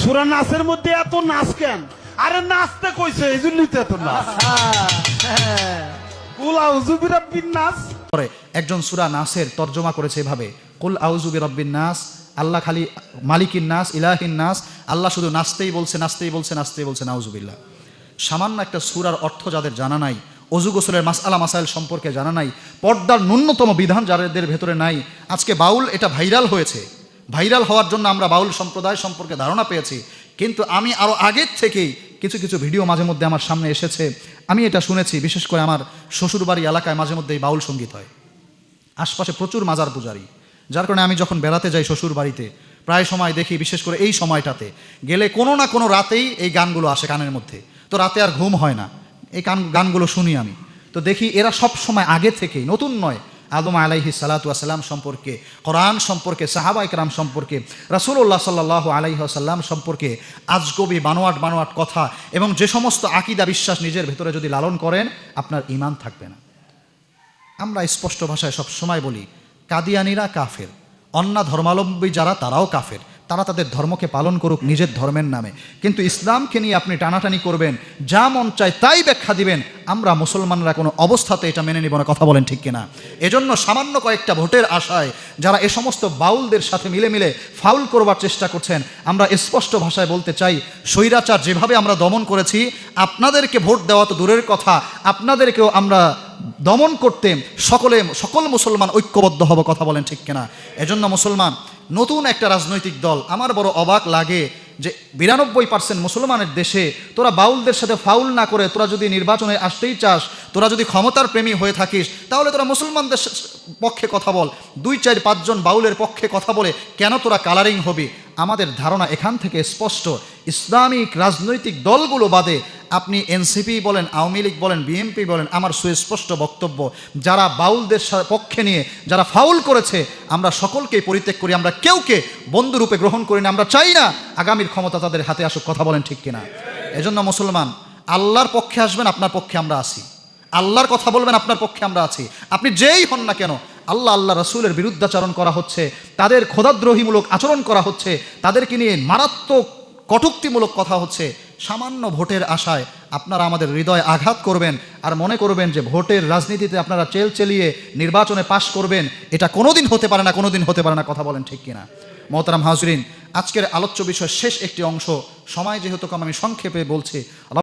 সূরা নাসের মধ্যে এত নাচ কেন? আরে নাচতে কইছে এই জন্যই তো এত নাচ। কুল আউযু বিরাব্বিন নাস। একজন সূরা নাসের তর্জমা করেছে এভাবে, কুল আউযু বিরাব্বিন নাস, আল্লাহ খালি মালিকিন নাস, ইলাহিন নাস, আল্লাহ শুধু নাচতেই বলছে, নাচতেই বলছে, নাচতেই বলছে, নাউজুবিল্লাহ। সামান্য একটা সূরার অর্থ যাদের জানা নাই, অজু গোসলের মাসআলা মাসাইল সম্পর্কে জানা নাই, পর্দার ন্যূনতম বিধান যাদের ভেতরে নাই, আজকে বাউল এটা ভাইরাল হয়েছে। ভাইরাল হওয়ার জন্য আমরা বাউল সম্প্রদায় সম্পর্কে ধারণা পেয়েছি, কিন্তু আমি আরও আগের থেকেই কিছু কিছু ভিডিও মাঝে মধ্যে আমার সামনে এসেছে, আমি এটা শুনেছি। বিশেষ করে আমার শ্বশুরবাড়ি এলাকায় মাঝে মধ্যে এই বাউল সঙ্গীত হয়, আশপাশে প্রচুর মাজার পূজারি, যার কারণে আমি যখন বেড়াতে যাই শ্বশুর বাড়িতে প্রায় সময় দেখি, বিশেষ করে এই সময়টাতে গেলে কোনো না কোনো রাতেই এই গানগুলো আসে কানের মধ্যে। তো রাতে আর ঘুম হয় না, এই গানগুলো শুনি আমি। তো দেখি এরা সব সময় আগে থেকেই, নতুন নয়, আদম আলাইহিস সালাতু ওয়াস সালাম সম্পর্কে, কোরআন সম্পর্কে, সাহাবা ইকরাম সম্পর্কে, রাসূলুল্লাহ সাল্লাল্লাহু আলাইহি ওয়াসাল্লাম সম্পর্কে আজগবি বানোয়াট কথা, এবং যে সমস্ত আকীদা বিশ্বাস নিজের ভেতরে যদি লালন করেন, আপনার ঈমান থাকবে না। আমরা স্পষ্ট ভাষায় সব সময় বলি, কাদিয়ানিরা কাফের, অন্য ধর্মাবলম্বী যারা তারাও কাফের, তারা তাদের ধর্মকে পালন করুক নিজের ধর্মের নামে, কিন্তু ইসলামকে নিয়ে আপনি টানাটানি করবেন, যা মন চায় তাই ব্যাখ্যা দিবেন, আমরা মুসলমানরা কোনো অবস্থাতে এটা মেনে নিব না। কথা বলেন ঠিক কিনা? এজন্য সামান্য কয়েকটা ভোটের আশায় যারা এ সমস্ত বাউলদের সাথে মিলে মিলে ফাউল করবার চেষ্টা করছেন, আমরা স্পষ্ট ভাষায় বলতে চাই, স্বৈরাচার যেভাবে আমরা দমন করেছি, আপনাদেরকে ভোট দেওয়া তো দূরের কথা, আপনাদেরকেও আমরা দমন করতে সকল মুসলমান ঐক্যবদ্ধ হব। কথা বলেন ঠিক কিনা? এজন্য মুসলমান, নতুন একটা রাজনৈতিক দল, আমার বড় অবাক লাগে যে 92% মুসলমানের দেশে তোরা বাউলদের সাথে ফাউল না করে তোরা যদি নির্বাচনে আসতেই চাস, তোরা যদি ক্ষমতার প্রেমী হয়ে থাকিস, তাহলে তোরা মুসলমানদের পক্ষে কথা বল, 2-4-5 জন বাউলের পক্ষে কথা বলে কেন তোরা কালারিং হবি? আমাদের ধারণা এখান থেকে স্পষ্ট, ইসলামিক রাজনৈতিক দলগুলো বাদে আপনি এনসিপি বলেন, আওয়ামী লীগ বলেন, বিএনপি বলেন, আমার সুস্পষ্ট বক্তব্য, যারা বাউলদের পক্ষে নিয়ে যারা ফাউল করেছে, আমরা সকলকেই পরিত্যাগ করি, আমরা কেউকে বন্ধুরূপে গ্রহণ করি না, আমরা চাই না আগামীর ক্ষমতা তাদের হাতে আসুক। কথা বলেন ঠিক কিনা? এজন্য মুসলমান, আল্লাহর পক্ষে আসবেন, আপনার পক্ষে আমরা আছি, আল্লাহর কথা বলবেন, আপনার পক্ষে আমরা আছি। আপনি যেই হন না কেন, আল্লাহ রাসূলের বিরুদ্ধাচরণ করা হচ্ছে, তাদের খোদাদ্রোহীমূলক আচরণ করা হচ্ছে, তাদেরকে নিয়ে মারাত্মক কটূক্তিমূলক কথা হচ্ছে, সামান্য ভোটের আশায় আপনারা আমাদের হৃদয়ে আঘাত করবেন আর মনে করবেন যে ভোটের রাজনীতিতে আপনারা চেলিয়ে নির্বাচনে পাশ করবেন, এটা কোনোদিন হতে পারে না, কোনোদিন হতে পারে না। কথা বলেন ঠিক কিনা? মোহতারাম হাজরিন, আজকের আলোচ্য বিষয় শেষ একটি অংশ, সময় যেহেতু কম, আমি সংক্ষেপে বলছি।